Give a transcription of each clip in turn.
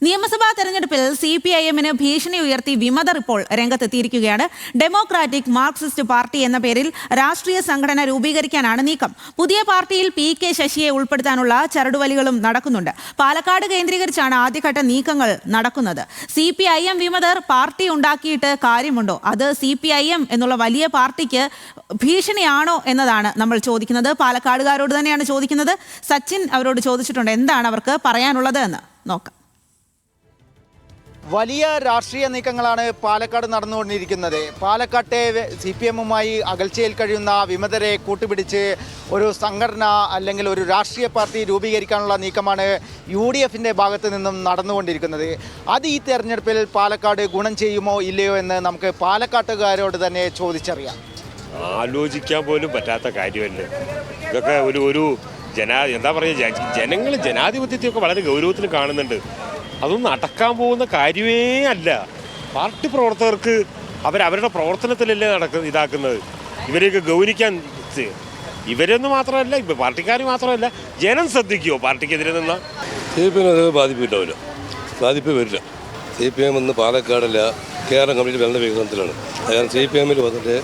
നിയമസഭാ തെരഞ്ഞെടുപ്പിൽ CPIM-ന് ഭീഷണി ഉയർത്തി വിമതർ ഇപ്പോൾ രംഗത്തെത്തിയിരിക്കുകയാണ്. ഡെമോക്രാറ്റിക് മാർക്സിസ്റ്റ് പാർട്ടി എന്ന പേരിൽ രാഷ്ട്രീയ സംഘടന രൂപീകരിക്കാനാണ് നീക്കം. പുതിയ പാർട്ടിയിൽ PK ശശിയെ ഉൾപ്പെടുത്താനുള്ള ചരടുവലികളും നടക്കുന്നുണ്ട്. പാലക്കാട് കേന്ദ്രീകരിച്ചാണ് ആദ്യഘട്ട നീക്കങ്ങൾ നടക്കുന്നത്. CPIM വിമതർ പാർട്ടി ഉണ്ടാക്കിയിട്ട് കാര്യമുണ്ടോ? അത് CPIM എന്നുള്ള വലിയ പാർട്ടിക്ക് ഭീഷണിയാണോ എന്നതാണ് നമ്മൾ ചോദിക്കുന്നത്. പാലക്കാടുകാരോട് തന്നെയാണ് ചോദിക്കുന്നത്. സച്ചിൻ അവരോട് ചോദിച്ചിട്ടുണ്ട് എന്താണ് അവർക്ക് പറയാനുള്ളത് എന്ന് നോക്കാം. വലിയ രാഷ്ട്രീയ നീക്കങ്ങളാണ് പാലക്കാട് നടന്നുകൊണ്ടിരിക്കുന്നത്. പാലക്കാട്ടെ CPM-മായി അകൽച്ചയിൽ കഴിയുന്ന വിമതരെ കൂട്ടുപിടിച്ച് ഒരു സംഘടന അല്ലെങ്കിൽ ഒരു രാഷ്ട്രീയ പാർട്ടി രൂപീകരിക്കാനുള്ള നീക്കമാണ് UDF-ന്റെ ഭാഗത്ത് നിന്നും നടന്നുകൊണ്ടിരിക്കുന്നത്. അത് ഈ തെരഞ്ഞെടുപ്പിൽ പാലക്കാട് ഗുണം ചെയ്യുമോ ഇല്ലയോ എന്ന് നമുക്ക് പാലക്കാട്ടുകാരോട് തന്നെ ചോദിച്ചറിയാം. ആലോചിക്കാൻ പോലും പറ്റാത്ത കാര്യമല്ലേ ഇതൊക്കെ. ഒരു എന്താ പറയുക, ജനങ്ങൾ ജനാധിപത്യത്തെയൊക്കെ വളരെ ഗൗരവത്തിൽ കാണുന്നുണ്ട്. അതൊന്നും നടക്കാൻ പോകുന്ന കാര്യമേ അല്ല. പാർട്ടി പ്രവർത്തകർക്ക് അവരുടെ പ്രവർത്തനത്തിലല്ലേ ഇതാക്കുന്നത്. ഇവരെയൊക്കെ ഗൗനിക്കാൻ ഇവരൊന്നും മാത്രമല്ല, പാർട്ടിക്കാർ മാത്രമല്ല, ജനം ശ്രദ്ധിക്കുമോ പാർട്ടിക്കെതിരെ നിന്ന? CPM ബാധിപ്പില്ല, ബാധിപ്പ് വരില്ല. CPM ഇന്ന് പാലക്കാടല്ല, കേരളം കംപ്ലീറ്റ് വെള്ള വികസനത്തിലാണ്. അതായത് CPM-ൽ വന്നിട്ട്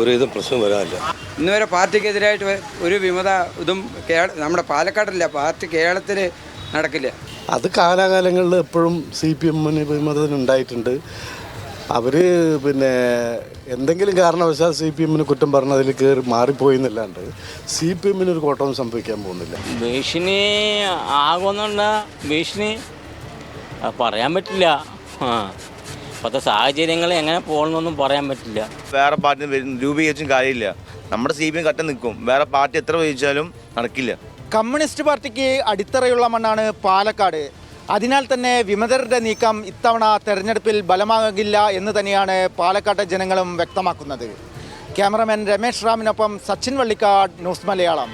ഒരു ഇതും പ്രശ്നം വരാനില്ല. ഇന്ന് വരെ പാർട്ടിക്കെതിരായിട്ട് ഒരു വിമത ഇതും നമ്മുടെ പാലക്കാടല്ല, പാർട്ടി കേരളത്തിൽ നടക്കില്ല. അത് കാലാകാലങ്ങളിൽ എപ്പോഴും CPM-ന് വിമതനുണ്ടായിട്ടുണ്ട്. അവർ എന്തെങ്കിലും കാരണവശാൽ CPM-ന് കുറ്റം പറഞ്ഞതിൽ കയറി മാറിപ്പോയി എന്നല്ലാണ്ട് CPM-ന് ഒരു കോട്ടവും സംഭവിക്കാൻ പോകുന്നില്ല. ഭീഷണി ആകുമെന്നുള്ള ഭീഷണി പറയാൻ പറ്റില്ല. ഇപ്പോഴത്തെ സാഹചര്യങ്ങൾ എങ്ങനെ പോകണമെന്നൊന്നും പറയാൻ പറ്റില്ല. വേറെ പാർട്ടി രൂപീകരിച്ചും കാര്യമില്ല. നമ്മുടെ CPM കട്ട നിൽക്കും. വേറെ പാർട്ടി എത്ര വഹിച്ചാലും നടക്കില്ല. കമ്മ്യൂണിസ്റ്റ് പാർട്ടിക്ക് അടിത്തറയുള്ള മണ്ണാണ് പാലക്കാട്. അതിനാൽ തന്നെ വിമതരുടെ നീക്കം ഇത്തവണ തെരഞ്ഞെടുപ്പിൽ ബലമാകില്ല എന്ന് തന്നെയാണ് പാലക്കാട്ടെ ജനങ്ങളും വ്യക്തമാക്കുന്നത്. ക്യാമറമാൻ രമേശ് റാമിനൊപ്പം സച്ചിൻ വള്ളിക്കാട്, ന്യൂസ് മലയാളം.